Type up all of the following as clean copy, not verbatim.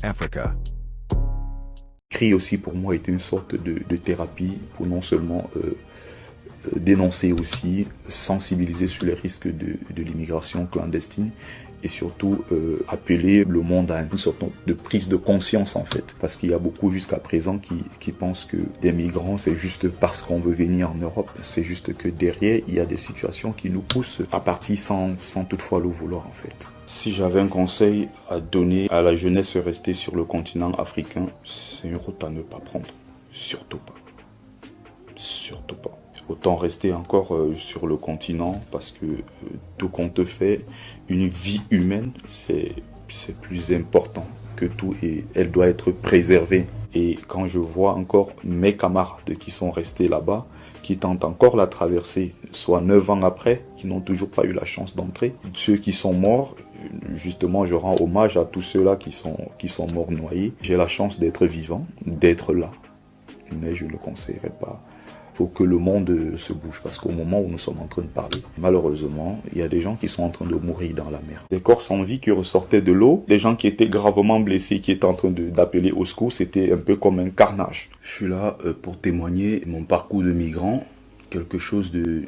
Africa. L'écrit aussi pour moi était une sorte de thérapie pour non seulement dénoncer aussi, sensibiliser sur les risques de l'immigration clandestine et surtout appeler le monde à une sorte de prise de conscience en fait. Parce qu'il y a beaucoup jusqu'à présent qui pensent que des migrants c'est juste parce qu'on veut venir en Europe. C'est juste que derrière il y a des situations qui nous poussent à partir sans toutefois le vouloir en fait. Si j'avais un conseil à donner à la jeunesse restée sur le continent africain, c'est une route à ne pas prendre. Surtout pas. Surtout pas. Autant rester encore sur le continent parce que tout compte fait, une vie humaine, c'est plus important que tout et elle doit être préservée. Et quand je vois encore mes camarades qui sont restés là-bas, qui tentent encore la traversée, soit 9 ans après, qui n'ont toujours pas eu la chance d'entrer, ceux qui sont morts, justement je rends hommage à tous ceux-là qui sont morts noyés. J'ai la chance d'être vivant, d'être là, mais je ne le conseillerais pas. Il faut que le monde se bouge parce qu'au moment où nous sommes en train de parler, malheureusement, il y a des gens qui sont en train de mourir dans la mer. Des corps sans vie qui ressortaient de l'eau, des gens qui étaient gravement blessés, qui étaient en train d'appeler au secours, c'était un peu comme un carnage. Je suis là pour témoigner mon parcours de migrant, quelque chose de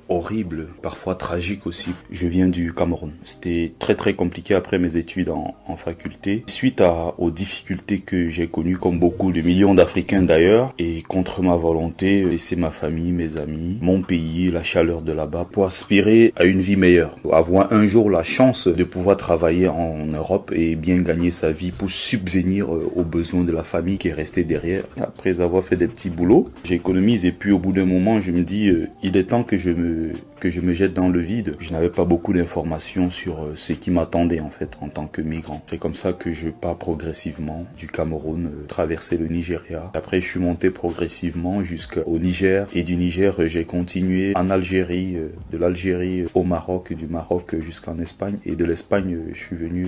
horrible, parfois tragique aussi. Je viens du Cameroun. C'était très très compliqué après mes études en faculté. Suite aux difficultés que j'ai connues, comme beaucoup de millions d'Africains d'ailleurs, et contre ma volonté, laisser ma famille, mes amis, mon pays, la chaleur de là-bas, pour aspirer à une vie meilleure. Avoir un jour la chance de pouvoir travailler en Europe et bien gagner sa vie pour subvenir aux besoins de la famille qui est restée derrière. Après avoir fait des petits boulots, j'économise et puis au bout d'un moment, je me dis, il est temps que je me jette dans le vide. Je n'avais pas beaucoup d'informations sur ce qui m'attendait en fait en tant que migrant. C'est comme ça que je pars progressivement du Cameroun, traverser le Nigeria. Après je suis monté progressivement jusqu'au Niger et du Niger j'ai continué en Algérie, de l'Algérie au Maroc, du Maroc jusqu'en Espagne et de l'Espagne je suis venu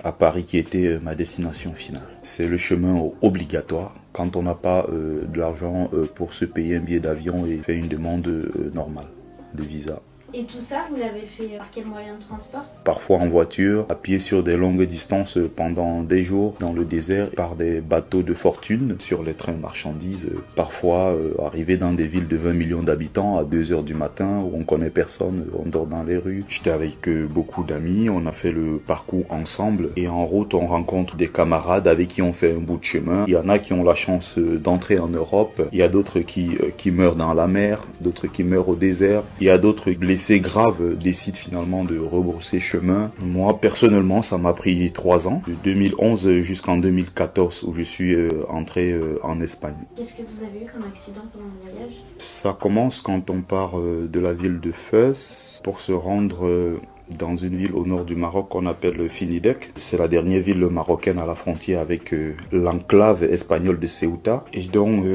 à Paris qui était ma destination finale. C'est le chemin obligatoire quand on n'a pas de l'argent pour se payer un billet d'avion et faire une demande normale de visa. Et tout ça, vous l'avez fait par quel moyen de transport? Parfois en voiture, à pied sur des longues distances pendant des jours dans le désert, par des bateaux de fortune sur les trains de marchandises. Parfois arriver dans des villes de 20 millions d'habitants à 2 heures du matin où on connaît personne, on dort dans les rues. J'étais avec beaucoup d'amis, on a fait le parcours ensemble et en route on rencontre des camarades avec qui on fait un bout de chemin. Il y en a qui ont la chance d'entrer en Europe, il y a d'autres qui meurent dans la mer, d'autres qui meurent au désert, il y a d'autres blessés graves décident finalement de rebrousser chemin. Moi, personnellement, ça m'a pris 3 ans, de 2011 jusqu'en 2014, où je suis entré en Espagne. Qu'est-ce que vous avez eu comme accident pendant le voyage? Ça commence quand on part de la ville de Fès pour se rendre dans une ville au nord du Maroc qu'on appelle Finidec. C'est la dernière ville marocaine à la frontière avec l'enclave espagnole de Ceuta. Et donc...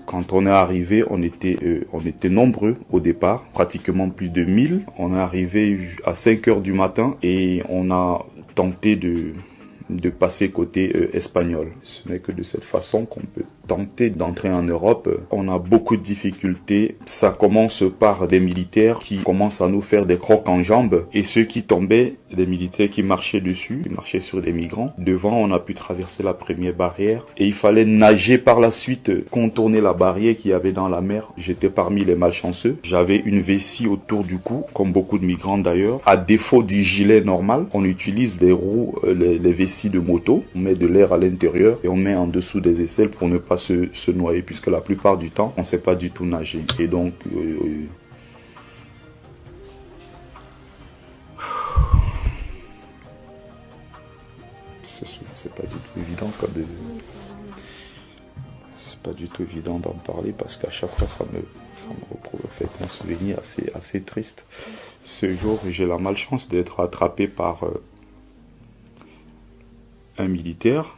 quand on est arrivé, on était nombreux au départ, pratiquement plus de 1000. On est arrivé à 5 heures du matin et on a tenté de passer côté espagnol. Ce n'est que de cette façon qu'on peut tenter d'entrer en Europe. On a beaucoup de difficultés. Ça commence par des militaires qui commencent à nous faire des crocs en jambes et ceux qui tombaient, des militaires qui marchaient dessus, qui marchaient sur des migrants. Devant, on a pu traverser la première barrière et il fallait nager par la suite, contourner la barrière qu'il y avait dans la mer. J'étais parmi les malchanceux. J'avais une vessie autour du cou, comme beaucoup de migrants d'ailleurs. À défaut du gilet normal, on utilise les roues, les vessies de moto. On met de l'air à l'intérieur et on met en dessous des aisselles pour ne pas se noyer, puisque la plupart du temps, on ne sait pas du tout nager. Et donc... c'est pas du tout évident c'est pas du tout évident d'en parler parce qu'à chaque fois ça me reproduit. C'est un souvenir assez triste. Ce jour, j'ai la malchance d'être attrapé par un militaire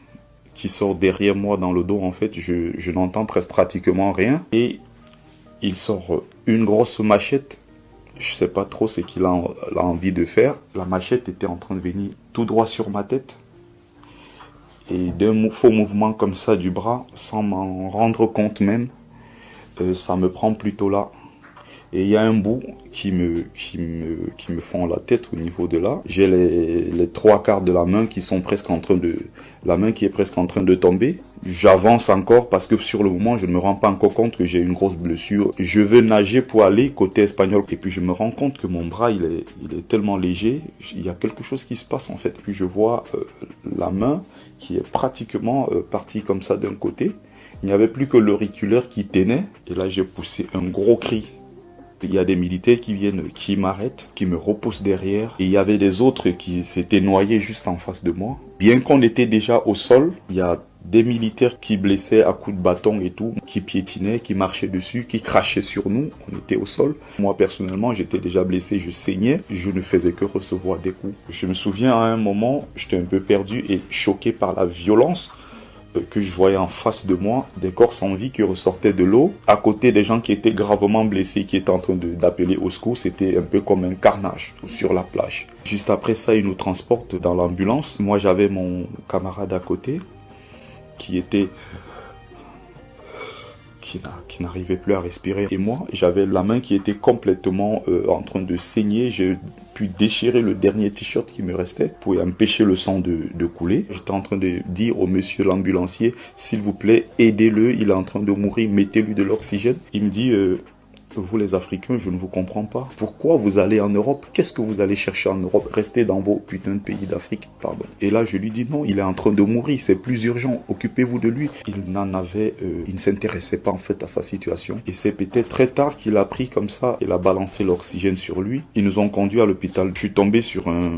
qui sort derrière moi dans le dos. En fait, je n'entends pratiquement rien et il sort une grosse machette. Je sais pas trop ce qu'il a envie de faire. La machette était en train de venir tout droit sur ma tête. Et d'un faux mouvement comme ça du bras, sans m'en rendre compte même, ça me prend plutôt là. Et il y a un bout qui me fend la tête au niveau de là. J'ai les trois quarts de la main qui sont presque en train de... La main qui est presque en train de tomber. J'avance encore parce que sur le moment, je ne me rends pas encore compte que j'ai une grosse blessure. Je veux nager pour aller côté espagnol. Et puis je me rends compte que mon bras, il est tellement léger. Il y a quelque chose qui se passe en fait. Puis je vois la main qui est pratiquement partie comme ça d'un côté. Il n'y avait plus que l'auriculaire qui tenait. Et là, j'ai poussé un gros cri. Il y a des militaires qui viennent, qui m'arrêtent, qui me repoussent derrière. Et il y avait des autres qui s'étaient noyés juste en face de moi. Bien qu'on était déjà au sol, il y a des militaires qui blessaient à coups de bâton et tout, qui piétinaient, qui marchaient dessus, qui crachaient sur nous. On était au sol. Moi, personnellement, j'étais déjà blessé, je saignais. Je ne faisais que recevoir des coups. Je me souviens à un moment, j'étais un peu perdu et choqué par la violence que je voyais en face de moi, des corps sans vie qui ressortaient de l'eau, à côté des gens qui étaient gravement blessés, qui étaient en train d'appeler au secours. C'était un peu comme un carnage sur la plage. Juste après ça, ils nous transportent dans l'ambulance. Moi, j'avais mon camarade à côté, qui n'arrivait plus à respirer. Et moi, j'avais la main qui était complètement en train de saigner. J'ai pu déchirer le dernier t-shirt qui me restait pour empêcher le sang de couler. J'étais en train de dire au monsieur l'ambulancier, s'il vous plaît, aidez-le, il est en train de mourir, mettez-lui de l'oxygène. Il me dit... Vous les Africains, je ne vous comprends pas. Pourquoi vous allez en Europe? Qu'est-ce que vous allez chercher en Europe? Restez dans vos putains de pays d'Afrique, pardon. Et là, je lui dis non, il est en train de mourir, c'est plus urgent, occupez-vous de lui. Il ne s'intéressait pas en fait à sa situation. Et c'est peut-être très tard qu'il a pris comme ça, il a balancé l'oxygène sur lui. Ils nous ont conduits à l'hôpital. Je suis tombé sur un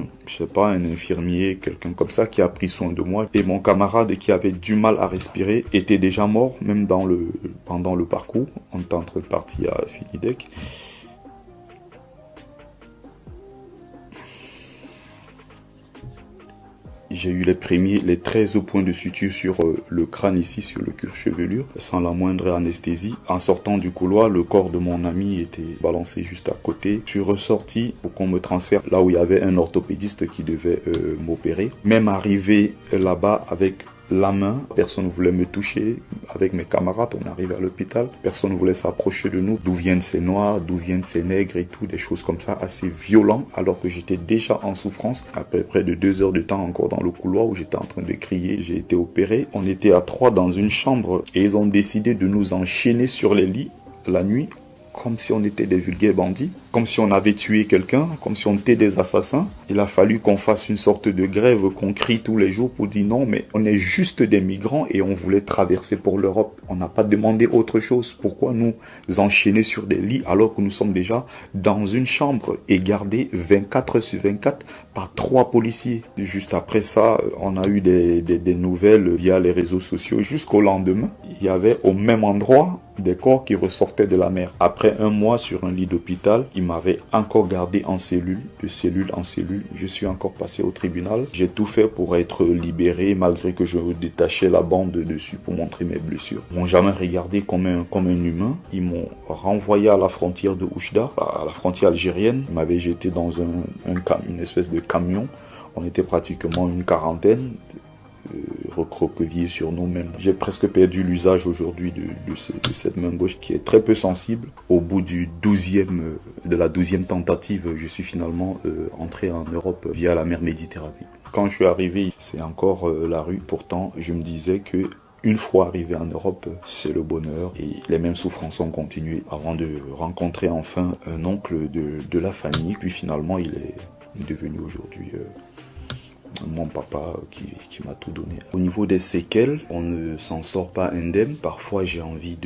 infirmier, quelqu'un comme ça, qui a pris soin de moi. Et mon camarade qui avait du mal à respirer était déjà mort, même pendant le parcours. On était en train de partir à Finidec. J'ai eu les 13 points de suture sur le crâne ici, sur le cuir-chevelure, sans la moindre anesthésie. En sortant du couloir, le corps de mon ami était balancé juste à côté. Je suis ressorti pour qu'on me transfère là où il y avait un orthopédiste qui devait m'opérer. Même arrivé là-bas avec la main, personne ne voulait me toucher. Avec mes camarades, on arrive à l'hôpital, personne ne voulait s'approcher de nous. D'où viennent ces noirs, d'où viennent ces nègres et tout, des choses comme ça, assez violentes, alors que j'étais déjà en souffrance. Après près de 2 heures de temps encore dans le couloir où j'étais en train de crier, j'ai été opéré. On était à 3 dans une chambre et ils ont décidé de nous enchaîner sur les lits la nuit, comme si on était des vulgaires bandits, comme si on avait tué quelqu'un, comme si on était des assassins. Il a fallu qu'on fasse une sorte de grève, qu'on crie tous les jours pour dire non, mais on est juste des migrants et on voulait traverser pour l'Europe. On n'a pas demandé autre chose. Pourquoi nous enchaîner sur des lits alors que nous sommes déjà dans une chambre et gardés 24/24 par 3 policiers? Juste après ça, on a eu des nouvelles via les réseaux sociaux. Jusqu'au lendemain, il y avait au même endroit des corps qui ressortaient de la mer. Après 1 mois sur un lit d'hôpital, il m'avait encore gardé en cellule, de cellule en cellule. Je suis encore passé au tribunal. J'ai tout fait pour être libéré, malgré que je détachais la bande dessus pour montrer mes blessures. Ils m'ont jamais regardé comme un humain. Ils m'ont renvoyé à la frontière de Oujda, à la frontière algérienne. Ils m'avaient jeté dans une espèce de camion. On était pratiquement une quarantaine. Recroquevillés sur nous-mêmes. J'ai presque perdu l'usage aujourd'hui de cette main gauche qui est très peu sensible. Au bout de la 12e tentative, je suis finalement entré en Europe via la mer Méditerranée. Quand je suis arrivé, c'est encore la rue. Pourtant, je me disais que une fois arrivé en Europe, c'est le bonheur et les mêmes souffrances ont continué avant de rencontrer enfin un oncle de la famille. Puis finalement, il est devenu aujourd'hui mon papa qui m'a tout donné. Au niveau des séquelles, on ne s'en sort pas indemne. Parfois, j'ai envie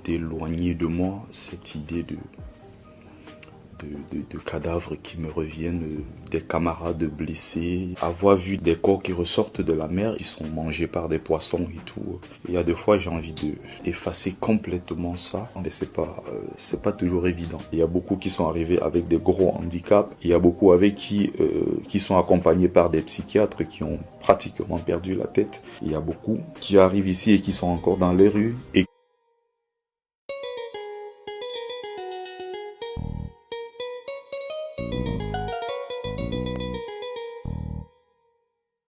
d'éloigner de moi cette idée de cadavres qui me reviennent, des camarades blessés, avoir vu des corps qui ressortent de la mer, ils sont mangés par des poissons et tout. Il y a des fois j'ai envie d'effacer complètement ça, mais c'est pas toujours évident. Il y a beaucoup qui sont arrivés avec des gros handicaps, il y a beaucoup avec qui sont accompagnés par des psychiatres qui ont pratiquement perdu la tête. Il y a beaucoup qui arrivent ici et qui sont encore dans les rues et